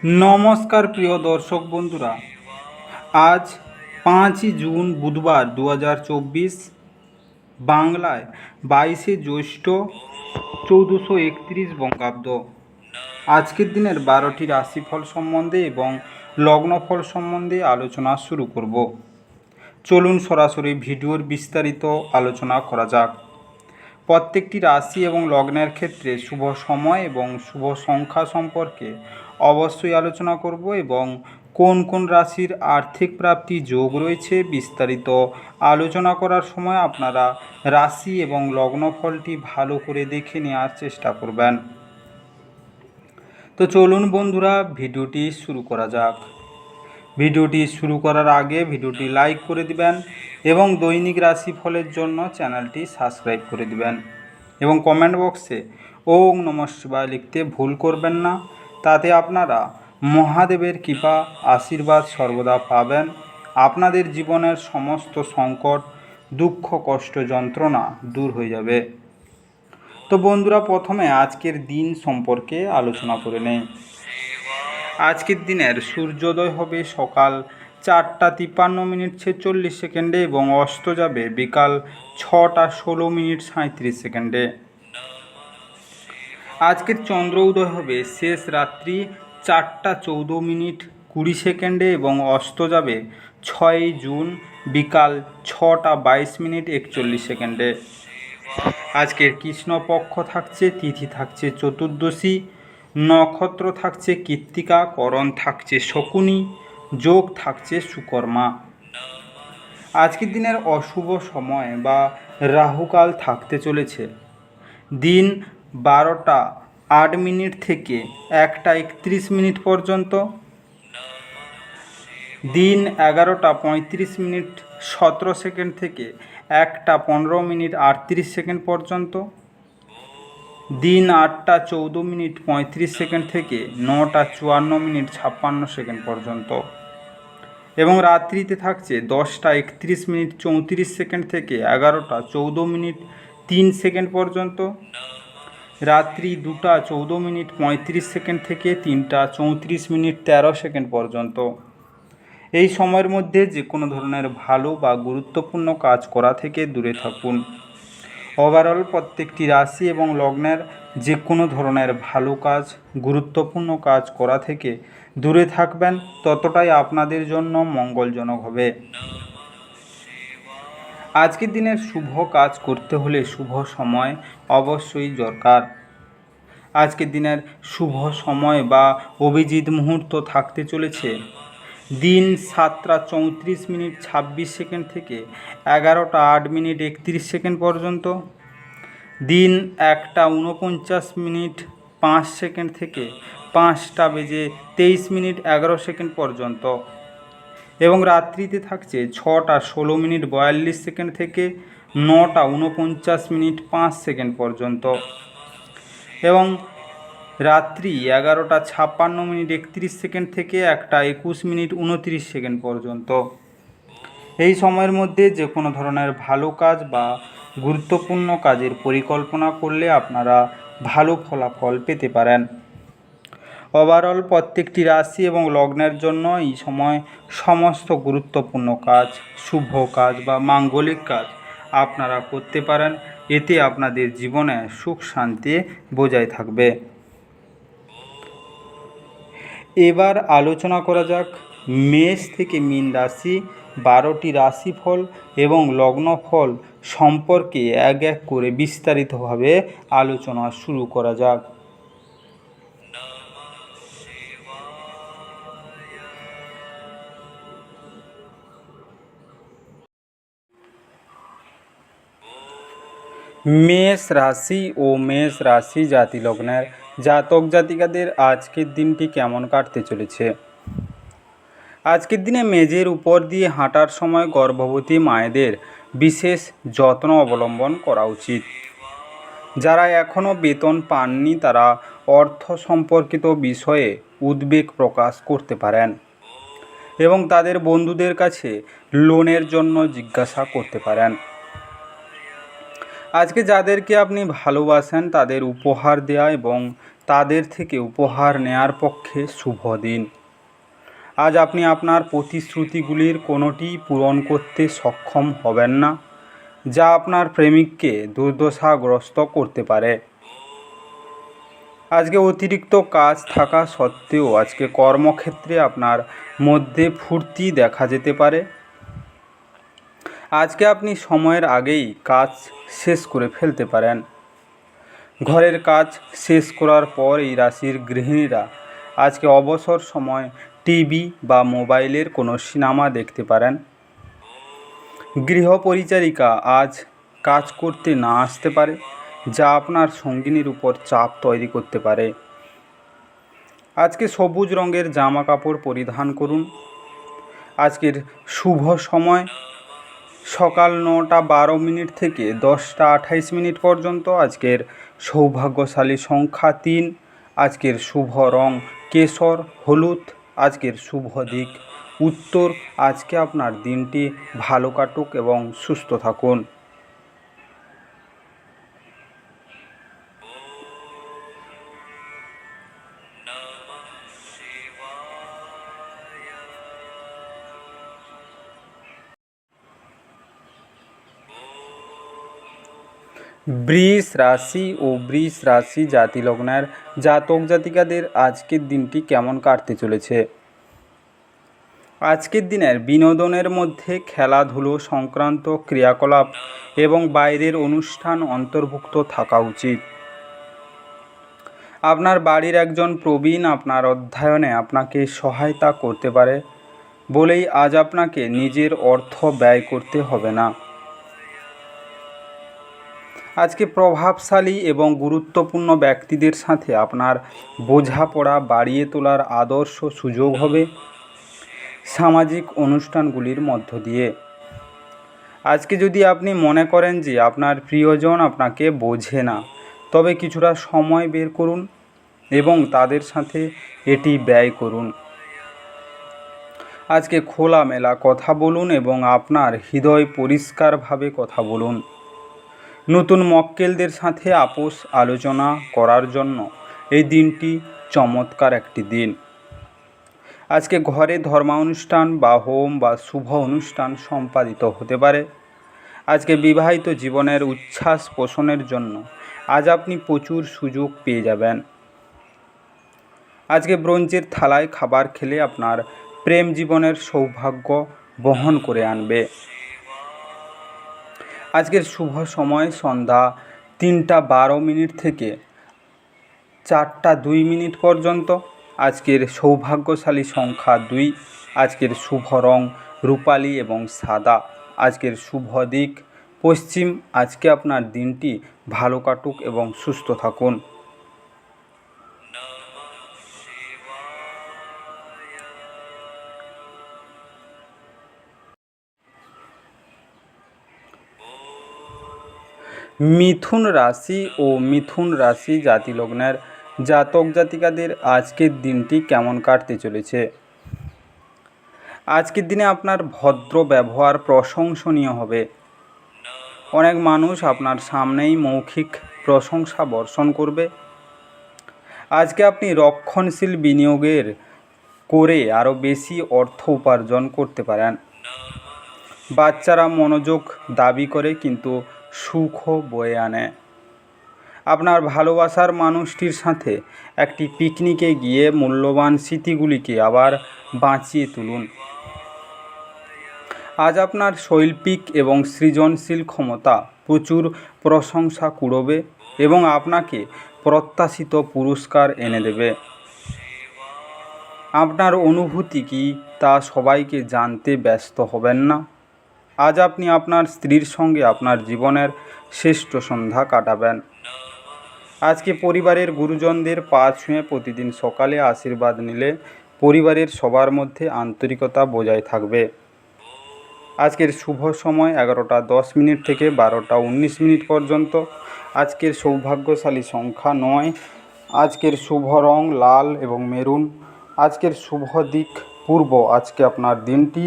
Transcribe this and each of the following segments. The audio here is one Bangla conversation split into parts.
নমস্কার প্রিয় দর্শক বন্ধুরা, আজ 5ই জুন বুধবার 2024, বাংলায় 22শে জ্যৈষ্ঠ 1431 বঙ্গাব্দ। আজকের দিনের 12টি রাশিফল সম্বন্ধে এবং লগ্নফল সম্বন্ধে আলোচনা শুরু করব। চলুন সরাসরি ভিডিওর বিস্তারিত আলোচনা করা যাক। প্রত্যেকটি রাশি এবং লগ্নের ক্ষেত্রে শুভ সময় এবং শুভ সংখ্যা সম্পর্কে অবশ্যই আলোচনা করব এবং কোন কোন রাশির আর্থিক প্রাপ্তি যোগ রয়েছে বিস্তারিত আলোচনা করার সময় আপনারা রাশি এবং লগ্নফলটি ভালো করে দেখে নেওয়ার চেষ্টা করবেন। তো চলুন বন্ধুরা, ভিডিওটি শুরু করা যাক। ভিডিওটি শুরু করার আগে ভিডিওটি লাইক করে দিবেন এবং দৈনিক রাশিফলের জন্য চ্যানেলটি সাবস্ক্রাইব করে দিবেন এবং কমেন্ট বক্সে ওম নমঃ শিবায় লিখতে ভুল করবেন না। তাতে আপনারা মহাদেবের কৃপা আশীর্বাদ সর্বদা পাবেন। আপনাদের জীবনের সমস্ত সংকট, দুঃখ, কষ্ট, যন্ত্রণা দূর হয়ে যাবে। তো বন্ধুরা, প্রথমে আজকের দিন সম্পর্কে আলোচনা করে নেই। আজকের দিনের সূর্যোদয় হবে সকাল 4:53:46 এবং অস্ত যাবে বিকাল 6:16:37। আজকের চন্দ্র উদয় হবে শেষ রাত্রি 4:14:20 এবং অস্ত যাবে 6ই জুন বিকাল 6:22:41। আজকের কৃষ্ণপক্ষ থাকছে, তিথি থাকছে চতুর্দশী, নক্ষত্র থাকছে কৃত্তিকা, করণ থাকছে শকুনি, যোগ থাকছে সুকর্মা। আজকের দিনের অশুভ সময় বা রাহুকাল থাকতে চলেছে দিন 12:08 থেকে 1:31 পর্যন্ত, দিন 11:35:17 থেকে 1:15:38 পর্যন্ত, দিন 8:14:35 থেকে 9:54:56 পর্যন্ত এবং রাত্রিতে থাকছে 10:31:34 থেকে 11:14:03 পর্যন্ত, রাত্রি 2:14:35 থেকে 3:34:13 পর্যন্ত। এই সময়ের মধ্যে যে কোনো ধরনের ভালো বা গুরুত্বপূর্ণ কাজ করা থেকে দূরে থাকুন। ওভারঅল প্রত্যেকটি রাশি এবং লগ্নের যে কোনো ধরনের ভালো কাজ, গুরুত্বপূর্ণ কাজ করা থেকে দূরে থাকবেন, ততটাই আপনাদের জন্য মঙ্গলজনক হবে। আজকের দিনের শুভ কাজ করতে হলে শুভ সময় অবশ্যই দরকার। আজকের দিনের শুভ সময় বা অভিজিৎ মুহূর্ত থাকতে চলেছে দিন 7:34:26 থেকে 11:08:31 পর্যন্ত, দিন 1:49:05 থেকে 5:23:11 পর্যন্ত এবং রাত্রিতে থাকছে 6:16:42 থেকে 9:49:05 পর্যন্ত এবং রাত্রি 11:56:31 থেকে 1:21:29 পর্যন্ত। এই সময়ের মধ্যে যে কোনো ধরনের ভালো কাজ বা গুরুত্বপূর্ণ কাজের পরিকল্পনা করলে আপনারা ভালো ফলাফল পেতে পারেন। ওভারঅল প্রত্যেকটি রাশি এবং লগ্নের জন্য এই সময় সমস্ত গুরুত্বপূর্ণ কাজ, শুভ কাজ বা মাঙ্গলিক কাজ আপনারা করতে পারেন। এতে আপনাদের জীবনে সুখ শান্তি বজায় থাকবে। এবার আলোচনা করা যাক মেষ থেকে মীন রাশি 12টি রাশিফল এবং লগ্নফল সম্পর্কে এক এক করে বিস্তারিতভাবে আলোচনা শুরু করা যাক। মেষ রাশি ও মেষ রাশি জাতি লগ্নের জাতক জাতিকাদের আজকের দিনটি কেমন কাটতে চলেছে। আজকের দিনে মেঝের উপর দিয়ে হাঁটার সময় গর্ভবতী মায়েদের বিশেষ যত্ন অবলম্বন করা উচিত। যারা এখনও বেতন পাননি তারা অর্থ সম্পর্কিত বিষয়ে উদ্বেগ প্রকাশ করতে পারেন এবং তাদের বন্ধুদের কাছে লোনের জন্য জিজ্ঞাসা করতে পারেন। আজকে যাদেরকে আপনি ভালোবাসেন তাদের উপহার দেওয়া এবং তাদের থেকে উপহার নেয়ার পক্ষে শুভ দিন। আজ আপনি আপনার প্রতিশ্রুতিগুলির কোনোটিই পূরণ করতে সক্ষম হবেন না, যা আপনার প্রেমিককে দুর্দশাগ্রস্ত করতে পারে। আজকে অতিরিক্ত কাজ থাকা সত্ত্বেও আজকে কর্মক্ষেত্রে আপনার মধ্যে ফুর্তি দেখা যেতে পারে। আজকে আপনি সময়ের আগেই কাজ শেষ করে ফেলতে পারেন। ঘরের কাজ শেষ করার পর এই রাশির গৃহিণীরা আজকে অবসর সময় টিভি বা মোবাইলের কোনো সিনেমা দেখতে পারেন। গৃহ পরিচারিকা আজ কাজ করতে না আসতে পারে, যা আপনার সঙ্গিনীর উপর চাপ তৈরি করতে পারে। আজকে সবুজ রঙের জামা কাপড় পরিধান করুন। আজকের শুভ সময় সকাল 9টা 12 মিনিট থেকে 10টা 28 মিনিট পর্যন্ত। আজকের সৌভাগ্যশালী সংখ্যা 3। আজকের শুভ রং কেশর হলুদ। আজকের শুভ দিক উত্তর। আজকে আপনার দিনটি ভালো কাটুক এবং সুস্থ থাকুন। বৃষ রাশি ও বৃষ রাশি জাতি লগ্নের জাতক জাতিকাদের আজকের দিনটি কেমন কাটতে চলেছে। আজকের দিনের বিনোদনের মধ্যে খেলাধুলো সংক্রান্ত ক্রিয়াকলাপ এবং বাইরের অনুষ্ঠান অন্তর্ভুক্ত থাকা উচিত। আপনার বাড়ির একজন প্রবীণ আপনার অধ্যয়নে আপনাকে সহায়তা করতে পারে বলেই আজ আপনাকে নিজের অর্থ ব্যয় করতে হবে না। আজকে প্রভাবশালী এবং গুরুত্বপূর্ণ ব্যক্তিদের সাথে আপনার বোঝাপড়া বাড়িয়ে তোলার আদর্শ সুযোগ হবে সামাজিক অনুষ্ঠানগুলির মধ্য দিয়ে। আজকে যদি আপনি মনে করেন যে আপনার প্রিয়জন আপনাকে বোঝে না, তবে কিছুটা সময় বের করুন এবং তাদের সাথে এটি ব্যয় করুন। আজকে খোলামেলা কথা বলুন এবং আপনার হৃদয় পরিষ্কারভাবে কথা বলুন। নতুন মক্কেলদের সাথে আপোষ আলোচনা করার জন্য এই দিনটি চমৎকার একটি দিন। আজকে ঘরে ধর্মানুষ্ঠান বা হোম বা শুভ অনুষ্ঠান সম্পাদিত হতে পারে। আজকে বিবাহিত জীবনের উচ্ছ্বাস পোষণের জন্য আজ আপনি প্রচুর সুযোগ পেয়ে যাবেন। আজকে ব্রোঞ্জের থালায় খাবার খেলে আপনার প্রেম জীবনের সৌভাগ্য বহন করে আনবে। আজকের শুভ সময় সন্ধ্যা 3টা 12 মিনিট থেকে 4টা 2 মিনিট পর্যন্ত। আজকের সৌভাগ্যশালী সংখ্যা 2। আজকের শুভ রং রূপালি এবং সাদা। আজকের শুভ দিক পশ্চিম। আজকে আপনার দিনটি ভালো কাটুক এবং সুস্থ থাকুন। মিথুন রাশি ও মিথুন রাশি জাতি লগ্নের জাতক জাতিকাদের আজকের দিনটি কেমন কাটতে চলেছে। আজকের দিনে আপনার ভদ্র ব্যবহার প্রশংসনীয় হবে। অনেক মানুষ আপনার সামনেই মৌখিক প্রশংসা বর্ষণ করবে। আজকে আপনি রক্ষণশীল বিনিয়োগের করে আরও বেশি অর্থ উপার্জন করতে পারেন। বাচ্চারা মনোযোগ দাবি করে কিন্তু সুখও বয়ে আনে। আপনার ভালোবাসার মানুষটির সাথে একটি পিকনিকে গিয়ে মূল্যবান স্মৃতিগুলিকে আবার বাঁচিয়ে তুলুন। আজ আপনার শৈল্পিক এবং সৃজনশীল ক্ষমতা প্রচুর প্রশংসা কুড়োবে এবং আপনাকে প্রত্যাশিত পুরস্কার এনে দেবে। আপনার অনুভূতি কী তা সবাইকে জানতে ব্যস্ত হবেন না। আজ আপনি আপনার স্ত্রীর সঙ্গে আপনার জীবনের শ্রেষ্ঠ সন্ধ্যা কাটাবেন। আজকে পরিবারের গুরুজনদের পা ছুঁয়ে প্রতিদিন সকালে আশীর্বাদ নিলে পরিবারের সবার মধ্যে আন্তরিকতা বজায় থাকবে। আজকের শুভ সময় 11টা 10 মিনিট থেকে 12টা 19 মিনিট পর্যন্ত। আজকের সৌভাগ্যশালী সংখ্যা 9। আজকের শুভ রং লাল এবং মেরুন। আজকের শুভ দিক পূর্ব। আজকে আপনার দিনটি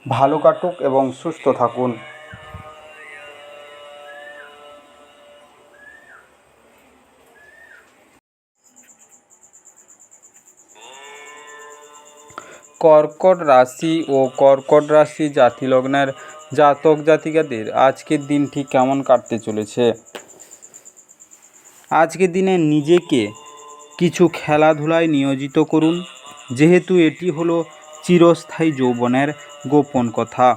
ভালো কাটুক এবং সুস্থ থাকুন। কর্কট রাশি ও কর্কট রাশি জাতিলগ্নের জাতক জাতিকাদের আজকের দিনটি কেমন কাটতে চলেছে। আজকের দিনে নিজেকে কিছু খেলাধুলায় নিয়োজিত করুন, যেহেতু এটি হলো চিরস্থায়ী যৌবনের গোপন কথা।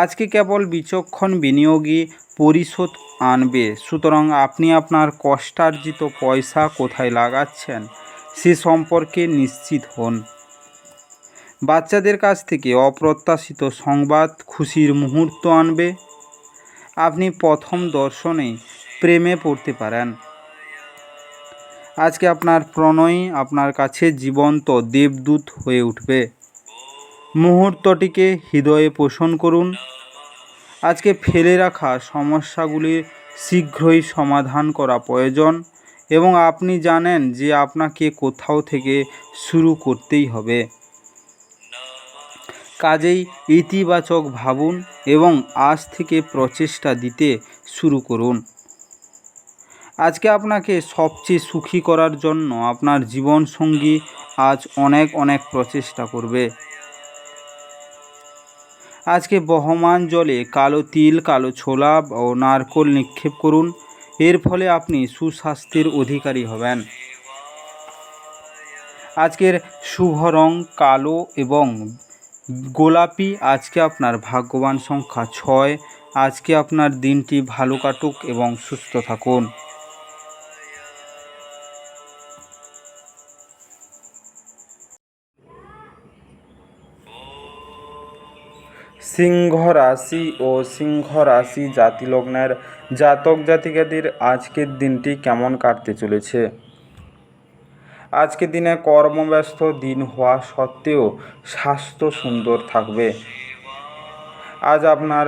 আজকে কেবল বিচক্ষণ বিনিয়োগই পরিশোধ আনবে, সুতরাং আপনি আপনার কষ্টার্জিত পয়সা কোথায় লাগাচ্ছেন সে সম্পর্কে নিশ্চিত হন। বাচ্চাদের কাছ থেকে অপ্রত্যাশিত সংবাদ খুশির মুহূর্ত আনবে। আপনি প্রথম দর্শনেই প্রেমে পড়তে পারেন। আজকে আপনার প্রণয়ী আপনার কাছে জীবন্ত দেবদূত হয়ে উঠবে। মুহূর্তটিকে হৃদয়ে পোষণ করুন। আজকে ফেলে রাখা সমস্যাগুলির শীঘ্রই সমাধান করা প্রয়োজন এবং আপনি জানেন যে আপনাকে কোথাও থেকে শুরু করতেই হবে। কাজেই ইতিবাচক ভাবুন এবং আজ থেকে প্রচেষ্টা দিতে শুরু করুন। আজকে আপনাকে সবচেয়ে সুখী করার জন্য আপনার জীবনসঙ্গী আজ অনেক প্রচেষ্টা করবে। আজকে বহমান জলে কালো তিল, কালো ছোলা ও নারকেল নিক্ষেপ করুন। এর ফলে আপনি সুস্বাস্থ্যের অধিকারী হবেন। আজকের শুভ রং কালো এবং গোলাপি। আজকে আপনার ভাগ্যবান সংখ্যা 6। আজকে আপনার দিনটি ভালো কাটুক এবং সুস্থ থাকুন। সিংহ রাশি ও সিংহ রাশি জাতিলগ্নের জাতক জাতিকাদের আজকের দিনটি কেমন কাটতে চলেছে। আজকের দিনে কর্মব্যস্ত দিন হওয়া সত্ত্বেও স্বাস্থ্য সুন্দর থাকবে। আজ আপনার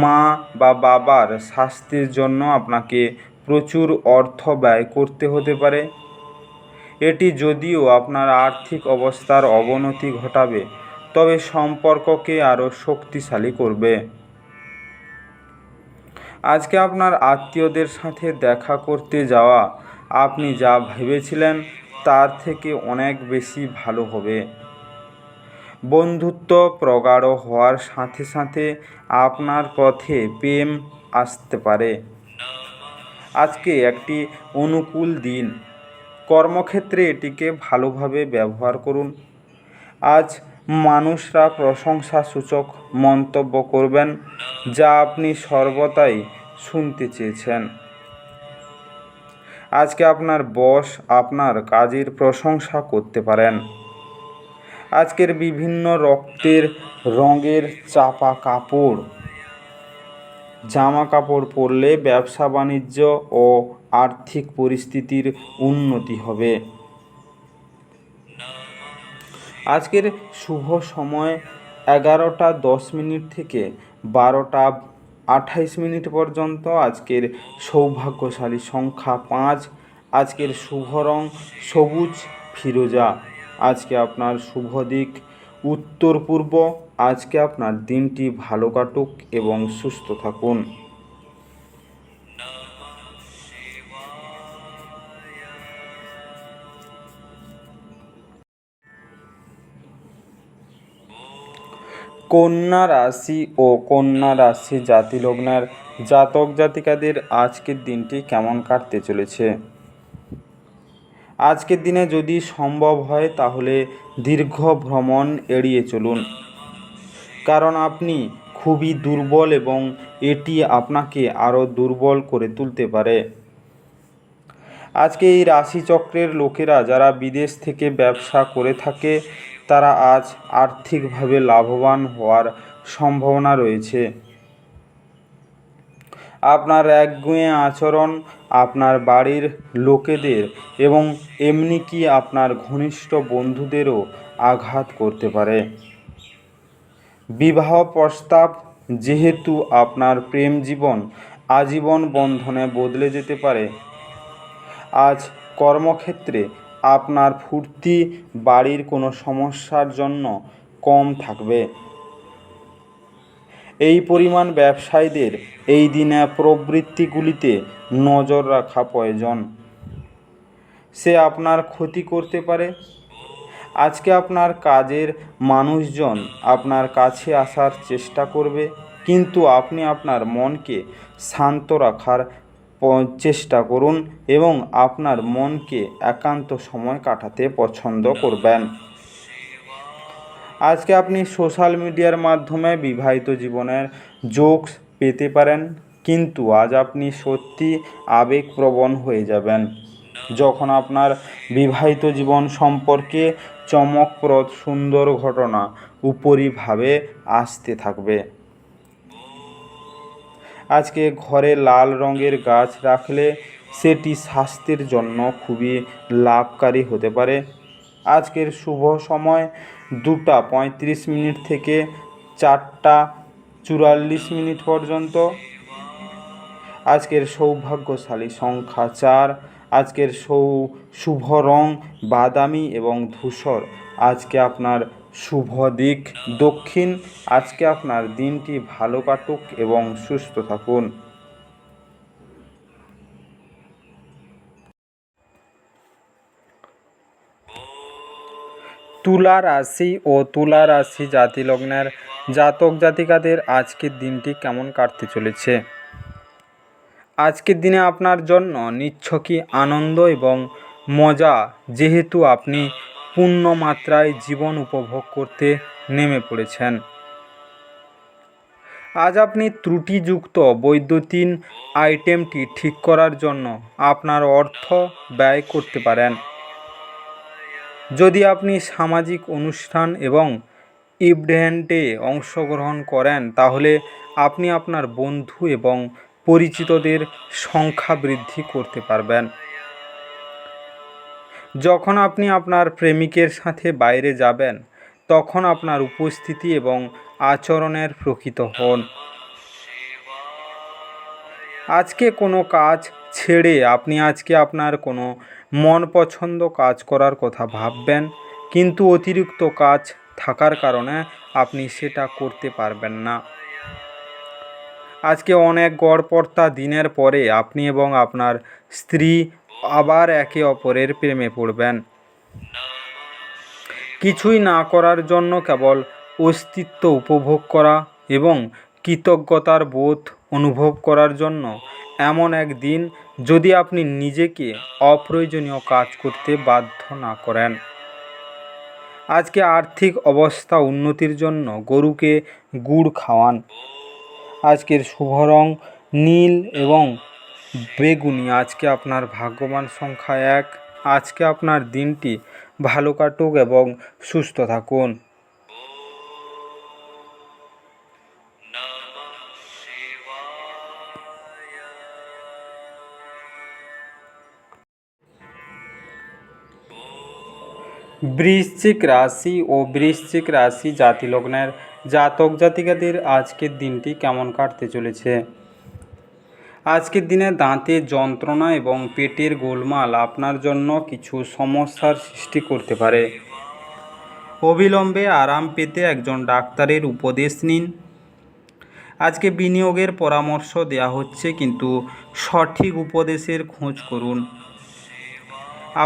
মা বা বাবার স্বাস্থ্যের জন্য আপনাকে প্রচুর অর্থ ব্যয় করতে হতে পারে। এটি যদিও আপনার আর্থিক অবস্থার অবনতি ঘটাবে, তবে সম্পর্ককে আরও শক্তিশালী করবে। আজকে আপনার আত্মীয়দের সাথে দেখা করতে যাওয়া আপনি যা ভেবেছিলেন তার থেকে অনেক বেশি ভালো হবে। বন্ধুত্ব প্রগাঢ় হওয়ার সাথে সাথে আপনার পথে প্রেম আসতে পারে। আজকে একটি অনুকূল দিন, কর্মক্ষেত্রে এটিকে ভালোভাবে ব্যবহার করুন। আজ মানুষরা প্রশংসাসূচক মন্তব্য করবেন, যা আপনি সর্বদাই শুনতে চেয়েছেন। আজকে আপনার বস আপনার কাজের প্রশংসা করতে পারেন। আজকের বিভিন্ন রঙের চাপা কাপড়, জামা কাপড় পরলে ব্যবসা বাণিজ্য ও আর্থিক পরিস্থিতির উন্নতি হবে। আজকের শুভ সময় 11টা 10 থেকে 12টা 28 পর্যন্ত। আজকের সৌভাগ্যশালী সংখ্যা 5। আজকের শুভ রং সবুজ ফিরোজা। আজকে আপনার শুভ দিক উত্তর পূর্ব। আজকে আপনার দিনটি ভালো কাটুক এবং সুস্থ থাকুন। কন্যা রাশি ও কন্যা রাশি জাতিলগ্নের জাতক জাতিকাদের আজকের দিনটি কেমন কাটতে চলেছে। আজকের দিনে যদি সম্ভব হয় তাহলে দীর্ঘ ভ্রমণ এড়িয়ে চলুন, কারণ আপনি খুবই দুর্বল এবং এটি আপনাকে আরও দুর্বল করে তুলতে পারে। আজকে এই রাশিচক্রের লোকেরা যারা বিদেশ থেকে ব্যবসা করে থাকে তারা আজ আর্থিকভাবে লাভবান হওয়ার সম্ভাবনা রয়েছে। আপনার একগুঁয়ে আচরণ আপনার বাড়ির লোকেদের এবং এমনকি আপনার ঘনিষ্ঠ বন্ধুদেরও আঘাত করতে পারে। বিবাহ প্রস্তাব, যেহেতু আপনার প্রেম জীবন আজীবন বন্ধনে বদলে যেতে পারে। আজ কর্মক্ষেত্রে আপনার ফুর্তি বাড়ির কোনো সমস্যার জন্য কম থাকবে। এই পরিমাণ ব্যবসায়ীদের এই দিনে প্রবৃত্তিগুলিতে নজর রাখা প্রয়োজন। সে আপনার ক্ষতি করতে পারে। আজকে আপনার কাজের মানুষজন আপনার কাছে আসার চেষ্টা করবে, কিন্তু আপনি আপনার মনকে শান্ত রাখার চেষ্টা করুন এবং আপনার মনকে একান্ত সময় কাটাতে পছন্দ করবেন। আজকে আপনি সোশ্যাল মিডিয়ার মাধ্যমে বিবাহিত জীবনের যোগ পেতে পারেন, কিন্তু আজ আপনি সত্যি আবেগপ্রবণ হয়ে যাবেন যখন আপনার বিবাহিত জীবন সম্পর্কে চমকপ্রদ সুন্দর ঘটনা উপরিভাবে আসতে থাকবে। আজকে ঘরে লাল রঙের গাছ রাখলে সেটি স্বাস্থ্যের জন্য খুবই লাভকারী হতে পারে। আজকের শুভ সময় 2:35 থেকে 4:44 পর্যন্ত। আজকের সৌভাগ্যশালী সংখ্যা 4। আজকের শুভ রং বাদামি এবং ধূসর। আজকে আপনার শুভ দিক দক্ষিণ। আজকে আপনার দিনটি ভালো কাটুক এবং সুস্থ থাকুন। তুলা রাশি ও তুলা রাশি জাতিলগ্নের জাতক জাতিকাদের আজকের দিনটি কেমন কাটতে চলেছে? আজকের দিনে আপনার জন্য নিছকই আনন্দ এবং মজা, যেহেতু আপনি পূর্ণ মাত্রায় জীবন উপভোগ করতে নেমে পড়েছেন। আজ আপনি ত্রুটিযুক্ত বৈদ্যুতিন আইটেমটি ঠিক করার জন্য আপনার অর্থ ব্যয় করতে পারেন। যদি আপনি সামাজিক অনুষ্ঠান এবং ইভেন্টে অংশগ্রহণ করেন, তাহলে আপনি আপনার বন্ধু এবং পরিচিতদের সংখ্যা বৃদ্ধি করতে পারবেন। যখন আপনি আপনার প্রেমিকের সাথে বাইরে যাবেন, তখন আপনার উপস্থিতি এবং আচরণের প্রকৃত হন। আজকে কোনো কাজ ছেড়ে আপনি আজকে আপনার কোনো মন পছন্দ কাজ করার কথা ভাববেন, কিন্তু অতিরিক্ত কাজ থাকার কারণে আপনি সেটা করতে পারবেন না। আজকে অনেক গড়পড়তা দিনের পরে আপনি এবং আপনার স্ত্রী আবার একে অপরের প্রেমে পড়বেন। কিছুই না করার জন্য কেবল অস্তিত্ব উপভোগ করা এবং কৃতজ্ঞতার বোধ অনুভব করার জন্য এমন এক দিন, যদি আপনি নিজেকে অপ্রয়োজনীয় কাজ করতে বাধ্য না করেন। আজকে আর্থিক অবস্থা উন্নতির জন্য গরুকে গুড় খাওয়ান। আজকের শুভ রং নীল এবং বেগুনি। আজকে আপনার ভাগ্যবান সংখ্যা 1। আজকে আপনার দিনটি ভালো কাটুক এবং সুস্থ থাকুন। বৃশ্চিক রাশি ও বৃশ্চিক রাশি জাতিলগ্নের জাতক জাতিকাদের আজকের দিনটি কেমন কাটতে চলেছে? আজকের দিনে দাঁতের যন্ত্রণা এবং পেটের গোলমাল আপনার জন্য কিছু সমস্যার সৃষ্টি করতে পারে। অবিলম্বে আরাম পেতে একজন ডাক্তারের উপদেশ নিন। আজকে বিনিয়োগের পরামর্শ দেওয়া হচ্ছে, কিন্তু সঠিক উপদেশের খোঁজ করুন।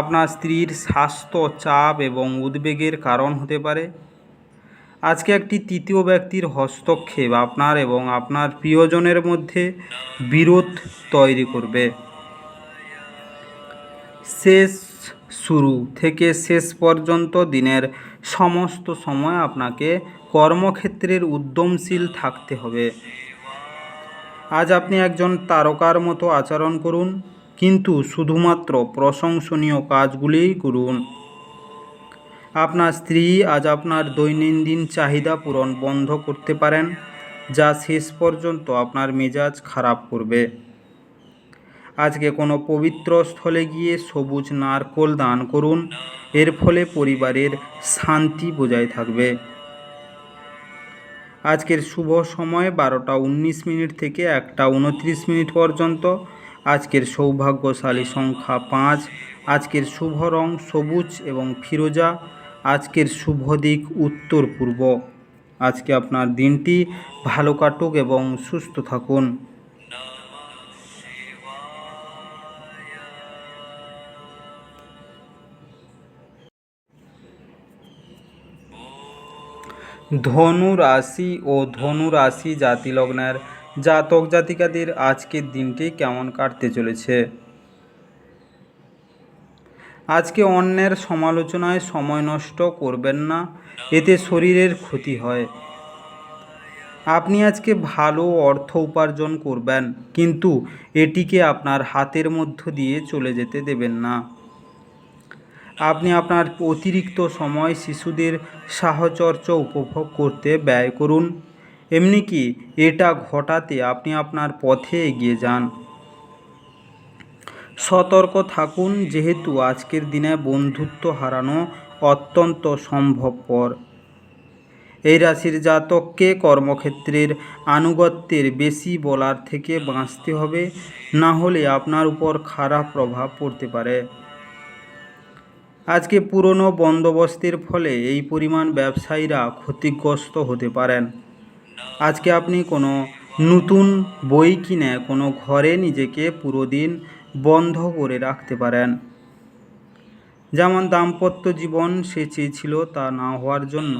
আপনার স্ত্রীর স্বাস্থ্য চাপ এবং উদ্বেগের কারণ হতে পারে। আজকে একটি তৃতীয় ব্যক্তির হস্তক্ষেপ আপনার এবং আপনার প্রিয়জনের মধ্যে বিরোধ তৈরি করবে। শেষ শুরু থেকে শেষ পর্যন্ত দিনের সমস্ত সময় আপনাকে কর্মক্ষেত্রের উদ্যমশীল থাকতে হবে। আজ আপনি একজন তারকার মতো আচরণ করুন, কিন্তু শুধুমাত্র প্রশংসনীয় কাজগুলিই করুন। আপনার স্ত্রী আজ আপনার দৈনন্দিন চাহিদা পূরণ বন্ধ করতে পারেন, যা শেষ পর্যন্ত আপনার মেজাজ খারাপ করবে। আজকে কোনো পবিত্র স্থলে গিয়ে সবুজ নারকেল দান করুন, এর ফলে পরিবারের শান্তি বজায় থাকবে। আজকের শুভ সময় 12:19 থেকে 1:29 পর্যন্ত। আজকের সৌভাগ্যশালী সংখ্যা 5। আজকের শুভ রং সবুজ এবং ফিরোজা। আজকের শুভ দিক উত্তর পূর্ব। আজকে আপনার দিনটি ভালো কাটুক এবং সুস্থ থাকুন। ধনু রাশি ও ধনু রাশি জাতি লগ্নের জাতক জাতিকাদের আজকের দিনটি কেমন কাটতে চলেছে। আজকে অন্যের সমালোচনায় সময় নষ্ট করবেন না, এতে শরীরের ক্ষতি হয়। আপনি আজকে ভালো অর্থ উপার্জন করবেন, কিন্তু এটিকে আপনার হাতের মধ্য দিয়ে চলে যেতে দেবেন না। আপনি আপনার অতিরিক্ত সময় শিশুদের সাহচর্য উপভোগ করতে ব্যয় করুন, এমনকি এটা ঘটাতে আপনি আপনার পথে এগিয়ে যান। সতর্ক থাকুন, যেহেতু আজকের দিনে বন্ধুত্ব হারানো অত্যন্ত সম্ভবপর। এই রাশির জাতককে কর্মক্ষেত্রের আনুগত্যের বেশি বলার থেকে বাঁচতে হবে, না হলে আপনার উপর খারাপ প্রভাব পড়তে পারে। আজকে পুরনো বন্দোবস্তের ফলে এই পরিমাণ ব্যবসায়ীরা ক্ষতিগ্রস্ত হতে পারেন। আজকে আপনি কোনো নতুন বই কিনে কোনো ঘরে নিজেকে পুরো দিন বন্ধ করে রাখতে পারেন। যেমন দাম্পত্য জীবন সে চেয়েছিল তা না হওয়ার জন্য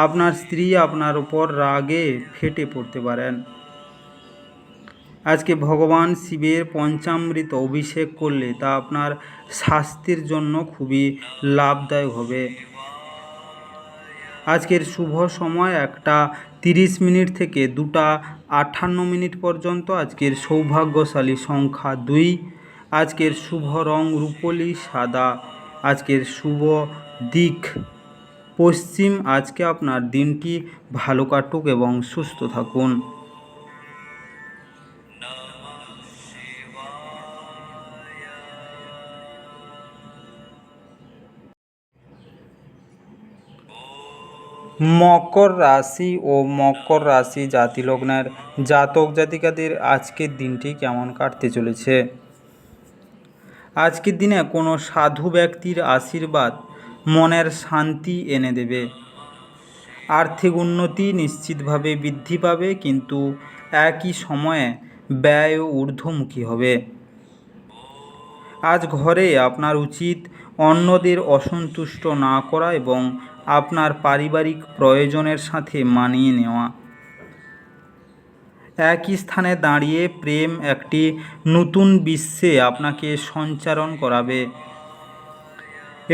আপনার স্ত্রী আপনার উপর রাগে ফেটে পড়তে পারেন। আজকে ভগবান শিবের পঞ্চামৃত অভিষেক করলে তা আপনার স্বাস্থ্যের জন্য খুবই লাভদায়ক হবে। আজকের শুভ সময় 1টা 30 থেকে 2টা 58 পর্যন্ত। আজকের সৌভাগ্যশালী সংখ্যা 2। আজকের শুভ রং রূপোলি সাদা। আজকের শুভ দিক পশ্চিম। আজকে আপনার দিনটি ভালো কাটুক এবং সুস্থ থাকুন। মকর রাশি ও মকর রাশি জাতি লগ্নের জাতক জাতিকাদের আজকের দিনটি কেমন কাটতে চলেছে। আজকের দিনে কোনো সাধু ব্যক্তির আশীর্বাদ মনের শান্তি এনে দেবে। আর্থিক উন্নতি নিশ্চিতভাবে বৃদ্ধি পাবে, কিন্তু একই সময়ে ব্যয় ঊর্ধ্বমুখী হবে। আজ ঘরে আপনার উচিত অন্যদের অসন্তুষ্ট না করা এবং আপনার পারিবারিক প্রয়োজনের সাথে মানিয়ে নেওয়া। একই স্থানে দাঁড়িয়ে প্রেম একটি নতুন বিশ্বে আপনাকে সঞ্চারণ করাবে।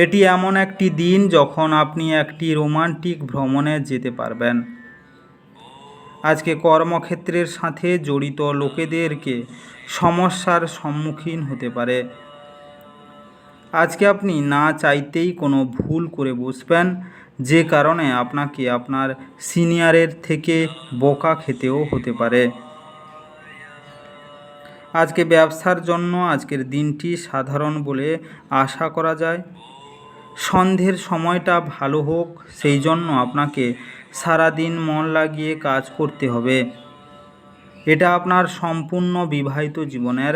এটি এমন একটি দিন যখন আপনি একটি রোমান্টিক ভ্রমণে যেতে পারবেন। আজকে কর্মক্ষেত্রের সাথে জড়িত লোকেদেরকে সমস্যার সম্মুখীন হতে পারে। আজকে আপনি না চাইতেই কোনো ভুল করে বসবেন, যে কারণে আপনাকে আপনার সিনিয়রের থেকে বোকা খেতেও হতে পারে। আজকে ব্যবসার জন্য আজকের দিনটি সাধারণ বলে আশা করা যায়। সন্ধ্যের সময়টা ভালো হোক, সেই জন্য আপনাকে সারাদিন মন লাগিয়ে কাজ করতে হবে। এটা আপনার সম্পূর্ণ বিবাহিত জীবনের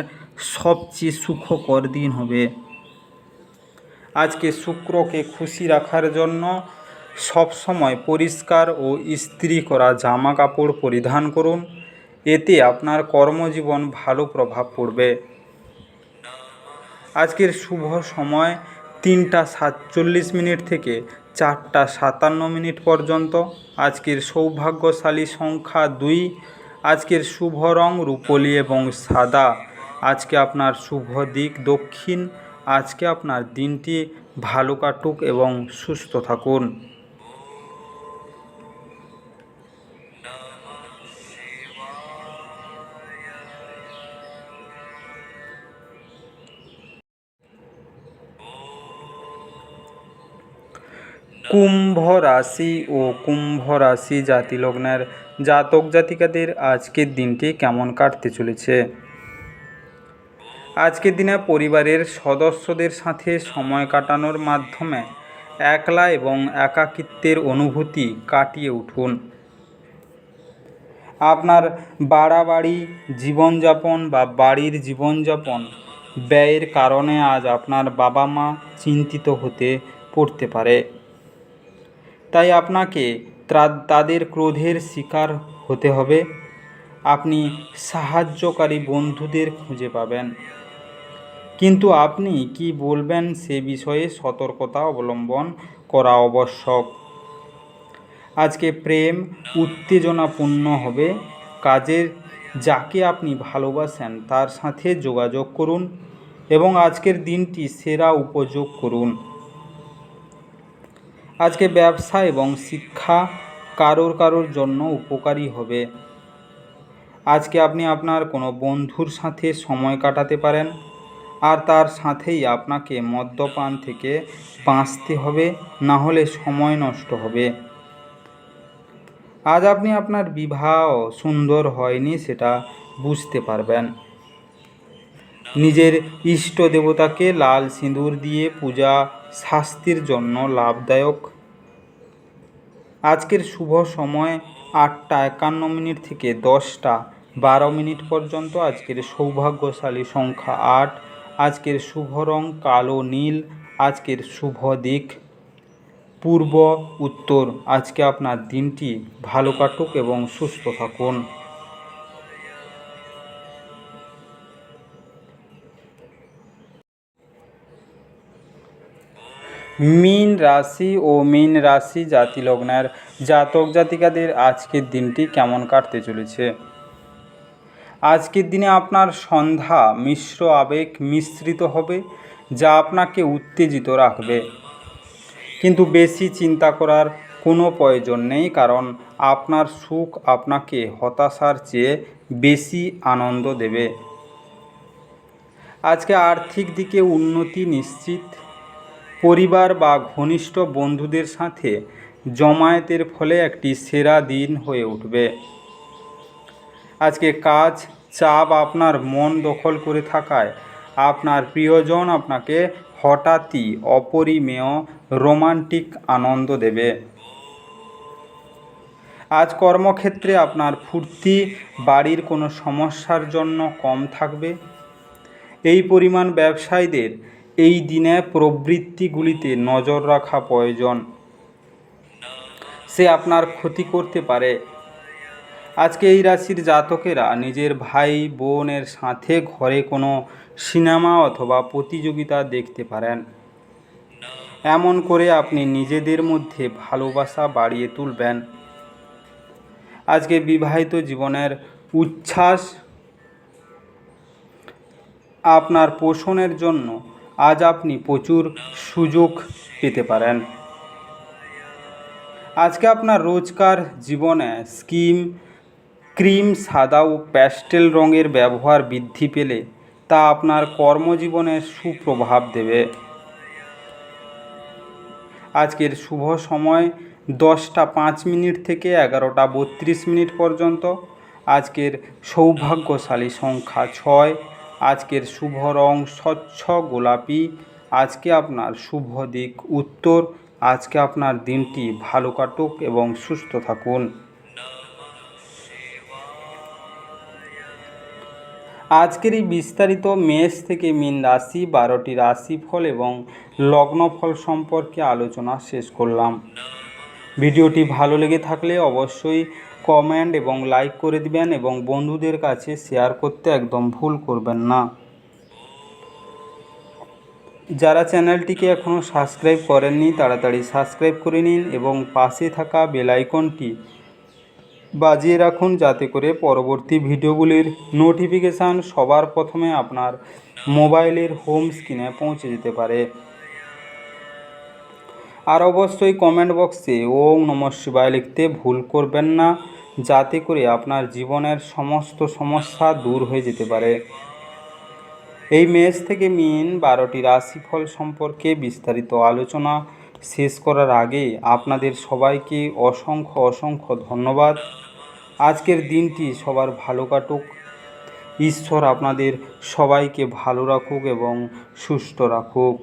সবচেয়ে সুখকর দিন হবে। আজকে শুক্রকে খুশি রাখার জন্য সবসময় পরিষ্কার ও ইস্ত্রি করা জামা কাপড় পরিধান করুন, এতে আপনার কর্মজীবন ভালো প্রভাব পড়বে। আজকের শুভ সময় 3টা 47 থেকে 4টা 57 পর্যন্ত। আজকের সৌভাগ্যশালী সংখ্যা 2। আজকের শুভ রং রূপোলি এবং সাদা। আজকে আপনার শুভ দিক দক্ষিণ। আজকে আপনার দিনটি ভালো কাটুক এবং সুস্থ থাকুন। কুম্ভ রাশি ও কুম্ভ রাশি জাতি লগ্নের জাতক জাতিকাদের আজকের দিনটি কেমন কাটতে চলেছে। আজকের দিনে পরিবারের সদস্যদের সাথে সময় কাটানোর মাধ্যমে একলা এবং একাকিত্বের অনুভূতি কাটিয়ে উঠুন। আপনার বাড়াবাড়ি জীবনযাপন বা বাড়ির জীবনযাপন ব্যয়ের কারণে আজ আপনার বাবা মা চিন্তিত হতে পড়তে পারে। তাই আপনাকে তাদের ক্রোধের শিকার হতে হবে। আপনি সাহায্যকারী বন্ধুদের খুঁজে পাবেন, কিন্তু আপনি কি বলবেন সে বিষয়ে সতর্কতা অবলম্বন করা আবশ্যক। আজকে প্রেম উত্তেজনাপূর্ণ হবে। কাজের যাকে আপনি ভালোবাসেন তার সাথে যোগাযোগ করুন এবং আজকের দিনটি সেরা উপযোগ করুন। আজকে ব্যবসা এবং শিক্ষা কারোর জন্য উপকারী হবে। আজকে আপনি আপনার কোনো বন্ধুর সাথে সময় কাটাতে পারেন, আর তার সাথেই আপনাকে মদ্যপান থেকে বাঁচতে হবে, না হলে সময় নষ্ট হবে। আজ আপনি আপনার বিবাহ সুন্দর হয়নি সেটা বুঝতে পারবেন। নিজের ইষ্ট দেবতাকে লাল সিঁদুর দিয়ে পূজা স্বাস্থ্যের জন্য লাভদায়ক। আজকের শুভ সময় 8টা 51 থেকে 10টা 12 পর্যন্ত। আজকের সৌভাগ্যশালী সংখ্যা 8। আজকের শুভ রং কালো নীল। আজকের শুভ দিক পূর্ব উত্তর। আজকে আপনার দিনটি ভালো কাটুক এবং সুস্থ থাকুন। মীন রাশি ও মীন রাশি জাতি লগ্নের জাতক জাতিকাদের আজকের দিনটি কেমন কাটতে চলেছে। আজকের দিনে আপনার সন্ধ্যা মিশ্র আবেগ মিশ্রিত হবে, যা আপনাকে উত্তেজিত রাখবে। কিন্তু বেশি চিন্তা করার কোনো প্রয়োজন নেই, কারণ আপনার সুখ আপনাকে হতাশার চেয়ে বেশি আনন্দ দেবে। আজকে আর্থিক দিকে উন্নতি নিশ্চিত। পরিবার বা ঘনিষ্ঠ বন্ধুদের সাথে জমায়েতের ফলে একটি সেরা দিন হয়ে উঠবে। আজকে কাজ চাপ আপনার মন দখল করে থাকায় আপনার প্রিয়জন আপনাকে হঠাৎই অপরিমেয় রোমান্টিক আনন্দ দেবে। আজ কর্মক্ষেত্রে আপনার ফুর্তি বাড়ির কোনো সমস্যার জন্য কম থাকবে। এই পরিমাণ ব্যবসায়ীদের এই দিনে প্রবৃত্তিগুলিতে নজর রাখা প্রয়োজন, সে আপনার ক্ষতি করতে পারে। আজকে এই রাশির জাতকেরা নিজের ভাই বোনের সাথে ঘরে কোনো সিনেমা অথবা প্রতিযোগিতা দেখতে পারেন। এমন করে আপনি নিজেদের মধ্যে ভালোবাসা বাড়িয়ে তুলবেন। আজকে বিবাহিত জীবনের উচ্ছ্বাস আপনার পোষণের জন্য আজ আপনি প্রচুর সুযোগ পেতে পারেন। আজকে আপনার রোজকার জীবনে ক্রিম সাদা ও প্যাস্টেল রঙের ব্যবহার বৃদ্ধি পেলে তা আপনার কর্মজীবনে সুপ্রভাব দেবে। আজকের শুভ সময় 10টা 5 থেকে 11টা 32 পর্যন্ত। আজকের সৌভাগ্যশালী সংখ্যা 6। আজকের শুভ রং স্বচ্ছ গোলাপি। আজকে আপনার শুভ দিক উত্তর। আজকে আপনার দিনটি ভালো কাটুক এবং সুস্থ থাকুন। আজকের এই বিস্তারিত মেষ থেকে মীন রাশি 12টি রাশিফল এবং লগ্নফল সম্পর্কে আলোচনা শেষ করলাম। ভিডিওটি ভালো লেগে থাকলে অবশ্যই কমেন্ট এবং লাইক করে দিবেন এবং বন্ধুদের কাছে শেয়ার করতে একদম ভুল করবেন না। যারা চ্যানেলটিকে এখনও সাবস্ক্রাইব করেননি তাড়াতাড়ি সাবস্ক্রাইব করে নিন এবং পাশে থাকা বেল আইকনটি বাজিয়ে রাখুন, যাতে করে পরবর্তী ভিডিওগুলির নোটিফিকেশান সবার প্রথমে আপনার মোবাইলের হোম স্ক্রিনে পৌঁছে যেতে পারে। আর অবশ্যই কমেন্ট বক্সে ওম নমঃ শিবায় লিখতে ভুল করবেন না, যাতে করে আপনার জীবনের সমস্ত সমস্যা দূর হয়ে যেতে পারে। এই মেষ থেকে মীন 12টি রাশিফল সম্পর্কে বিস্তারিত আলোচনা শেষ করার আগে আপনাদের সবাইকে অসংখ্য ধন্যবাদ। আজকের দিনটি সবার ভালো কাটুক। ঈশ্বর আপনাদের সবাইকে ভালো রাখুক এবং সুস্থ রাখুক।